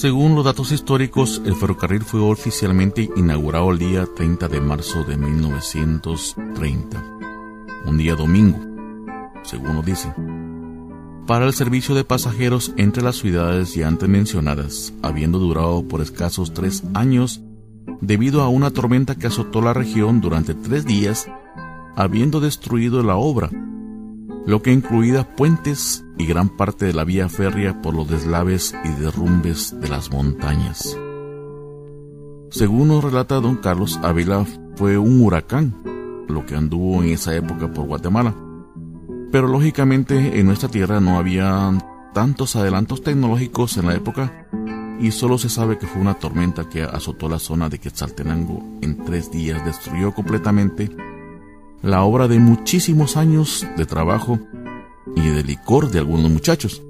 Según los datos históricos, el ferrocarril fue oficialmente inaugurado el día 30 de marzo de 1930, un día domingo, según nos dice, para el servicio de pasajeros entre las ciudades ya antes mencionadas, habiendo durado por escasos 3 años debido a una tormenta que azotó la región durante 3 días, habiendo destruido la obra, lo que incluía puentes y gran parte de la vía férrea por los deslaves y derrumbes de las montañas. Según nos relata don Carlos Ávila, fue un huracán lo que anduvo en esa época por Guatemala, pero lógicamente en nuestra tierra no había tantos adelantos tecnológicos en la época y solo se sabe que fue una tormenta que azotó la zona de Quetzaltenango en 3 días, destruyó completamente la obra de muchísimos años de trabajo y de licor de algunos muchachos.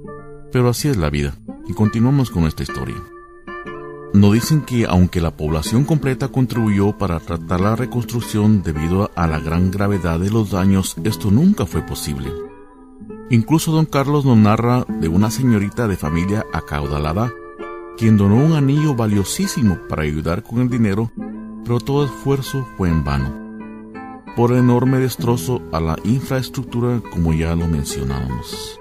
Pero así es la vida, y continuamos con nuestra historia. Nos dicen que aunque la población completa contribuyó para tratar la reconstrucción debido a la gran gravedad de los daños, esto nunca fue posible. Incluso don Carlos nos narra de una señorita de familia acaudalada, quien donó un anillo valiosísimo para ayudar con el dinero, pero todo esfuerzo fue en vano por el enorme destrozo a la infraestructura, como ya lo mencionábamos.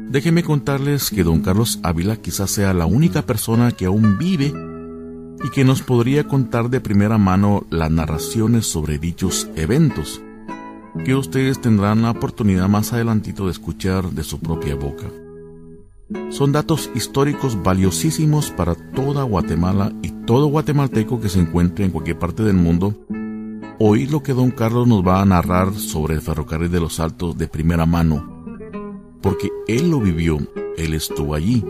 Déjenme contarles que don Carlos Ávila quizás sea la única persona que aún vive y que nos podría contar de primera mano las narraciones sobre dichos eventos, que ustedes tendrán la oportunidad más adelantito de escuchar de su propia boca. Son datos históricos valiosísimos para toda Guatemala y todo guatemalteco que se encuentre en cualquier parte del mundo. Oír lo que don Carlos nos va a narrar sobre el ferrocarril de los Altos de primera mano porque Él lo vivió, Él estuvo allí.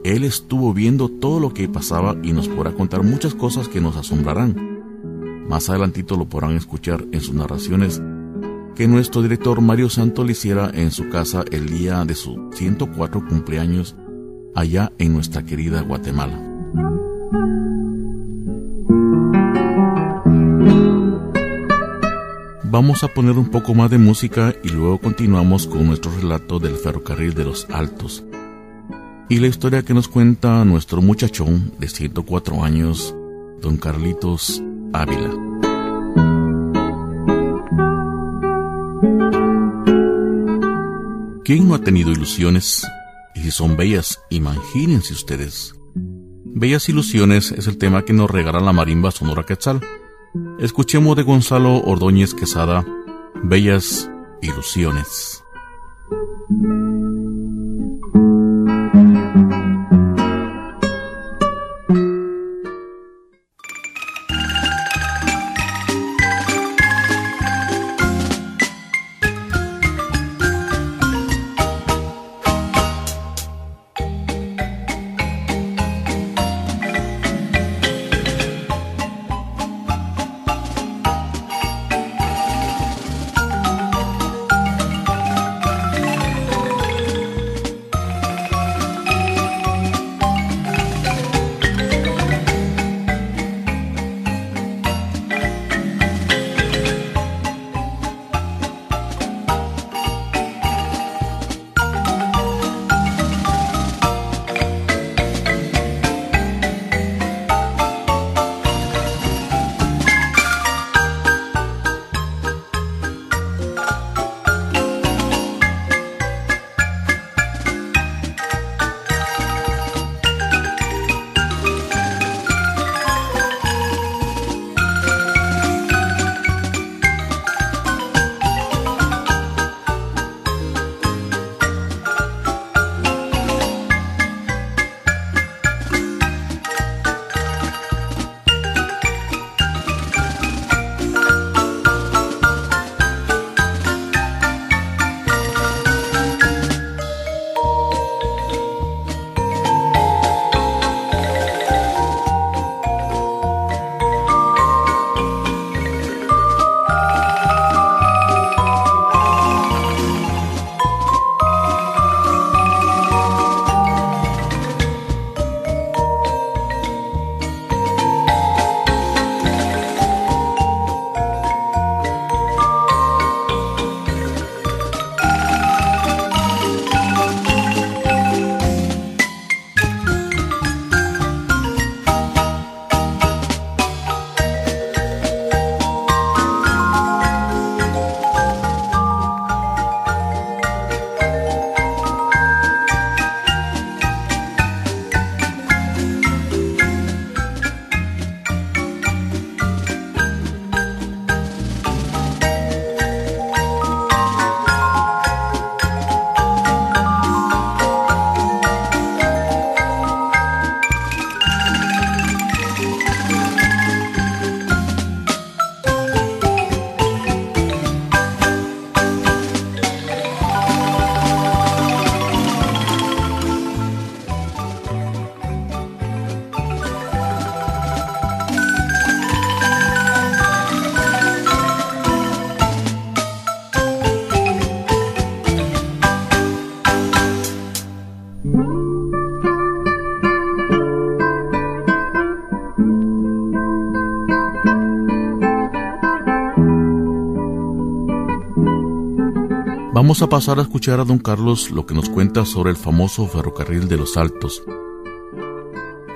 Él estuvo viendo todo lo que pasaba y nos podrá contar muchas cosas que nos asombrarán. Más adelantito lo podrán escuchar en sus narraciones que nuestro director Mario Santo le hiciera en su casa el día de su 104 cumpleaños allá en nuestra querida Guatemala. Vamos a poner un poco más de música y luego continuamos con nuestro relato del ferrocarril de los Altos y la historia que nos cuenta nuestro muchachón de 104 años, don Carlitos Ávila. ¿Quién no ha tenido ilusiones? Y si son bellas, imagínense ustedes. Bellas ilusiones es el tema que nos regala la marimba Sonora Quetzal. Escuchemos de Gonzalo Ordóñez Quesada, Bellas Ilusiones. Vamos a pasar a escuchar a don Carlos lo que nos cuenta sobre el famoso ferrocarril de los Altos.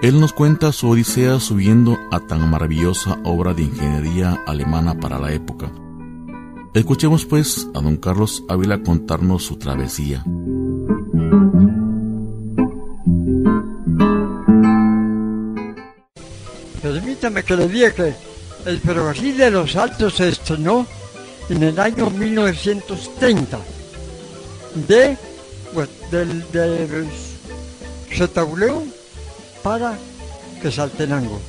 Él nos cuenta su odisea subiendo a tan maravillosa obra de ingeniería alemana para la época. Escuchemos pues a don Carlos Ávila contarnos su travesía. Permítame que le diga que el ferrocarril de los Altos se estrenó en el año 1930 de Setauleu para Quetzaltenango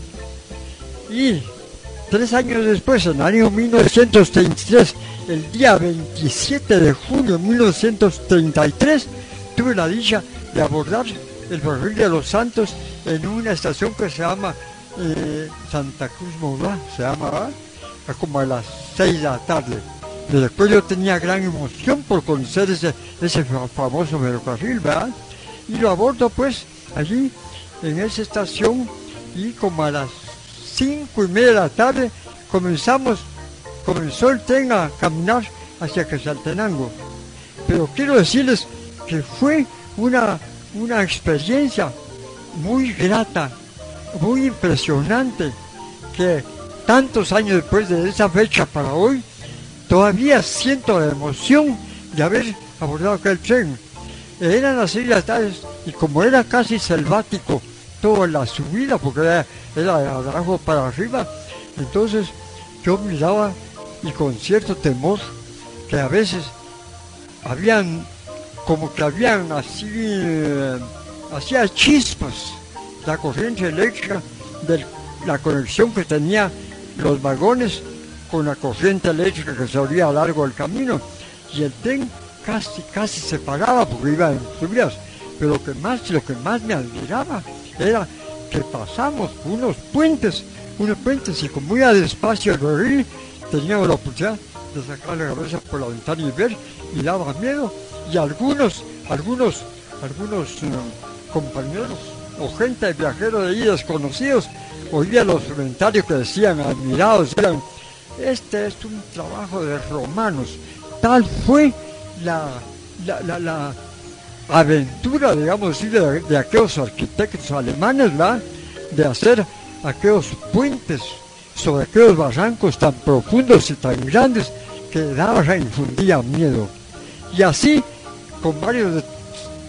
y 3 años después, en el año 1933, el día 27 de junio de 1933, tuve la dicha de abordar el ferrocarril de Los Santos en una estación que se llama Santa Cruz Mourá, se llama, ¿verdad? Como a las 6 de la tarde. Después yo tenía gran emoción por conocer ese famoso ferrocarril, ¿verdad? Y lo abordo pues allí en esa estación, y como a las 5:30 de la tarde comenzó el tren a caminar hacia Quetzaltenango. Pero quiero decirles que fue una experiencia muy grata, muy impresionante, que tantos años después de esa fecha para hoy, todavía siento la emoción de haber abordado aquel tren. Eran las 6 de la tarde y como era casi selvático toda la subida, porque era de abajo para arriba, entonces yo miraba y con cierto temor que a veces habían hacía chispas la corriente eléctrica de la conexión que tenía los vagones con la corriente eléctrica que se abría a lo largo del camino, y el tren casi se paraba porque iba en subidas. Pero lo que más me admiraba era que pasamos unos puentes y como iba despacio el ferrocarril, teníamos la oportunidad de sacar la cabeza por la ventana y ver, y daba miedo, y algunos compañeros o gente de viajeros de allí desconocidos oía los comentarios que decían, admirados, eran: este es un trabajo de romanos. Tal fue la aventura, digamos así, de aquellos arquitectos alemanes, ¿verdad?, de hacer aquellos puentes sobre aquellos barrancos tan profundos y tan grandes que infundían miedo. Y así, con varios,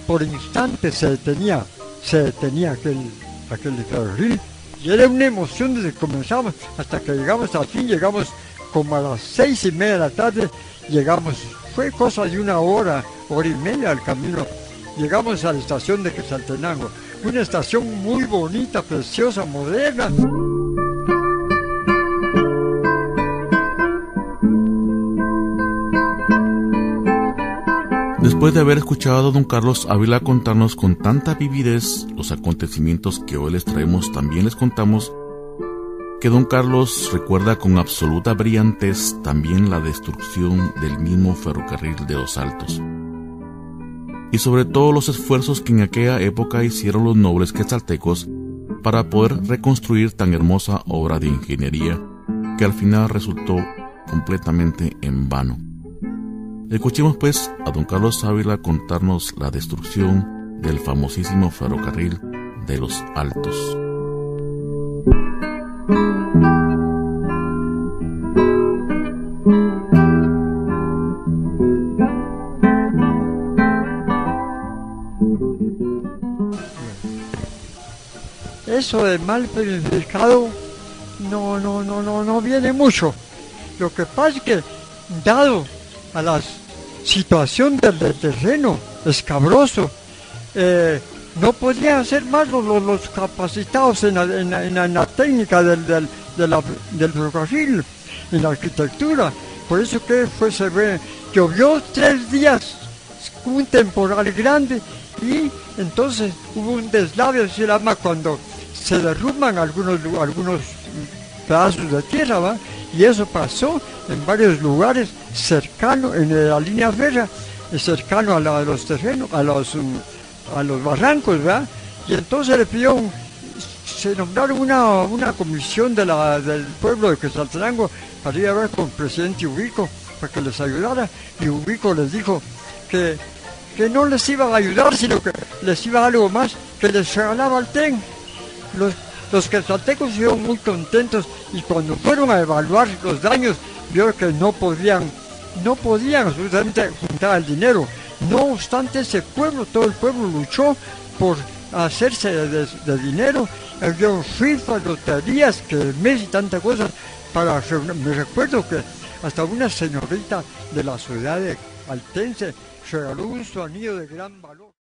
por instantes se detenía aquel ferrocarril, y era una emoción desde que comenzamos hasta que llegamos al fin. Llegamos como a las 6:30 de la tarde, fue cosa de una hora y media al camino. Llegamos a la estación de Quetzaltenango, una estación muy bonita, preciosa, moderna. Después de haber escuchado a don Carlos Ávila contarnos con tanta vividez los acontecimientos que hoy les traemos, también les contamos que don Carlos recuerda con absoluta brillantez también la destrucción del mismo ferrocarril de Los Altos, y sobre todo los esfuerzos que en aquella época hicieron los nobles quetzaltecos para poder reconstruir tan hermosa obra de ingeniería que al final resultó completamente en vano. Escuchemos pues a don Carlos Ávila contarnos la destrucción del famosísimo ferrocarril de Los Altos. Eso de mal planificado no viene mucho. Lo que pasa es que, dado a la situación del terreno escabroso, no podían hacer más los capacitados en la técnica del ferrocarril, en la arquitectura. Por eso que llovió 3 días, un temporal grande, y entonces hubo un deslave, se llama cuando se derrumban algunos pedazos de tierra, ¿va? Y eso pasó en varios lugares cercanos, en la línea férrea, cercano a los terrenos, a los barrancos, ¿verdad? Y entonces se nombraron una comisión del pueblo de Quetzaltenango para ir a ver con el presidente Ubico para que les ayudara, y Ubico les dijo que no les iban a ayudar, sino que les iba a algo más, que les regalaba el tren. Los quetzaltecos estuvieron muy contentos, y cuando fueron a evaluar los daños, vieron que no podían absolutamente juntar el dinero. No obstante, todo el pueblo luchó por hacerse de dinero. Había rifas, loterías, kermés y tantas cosas para reunir. Me recuerdo que hasta una señorita de la ciudad de Altense regaló un su anillo de gran valor.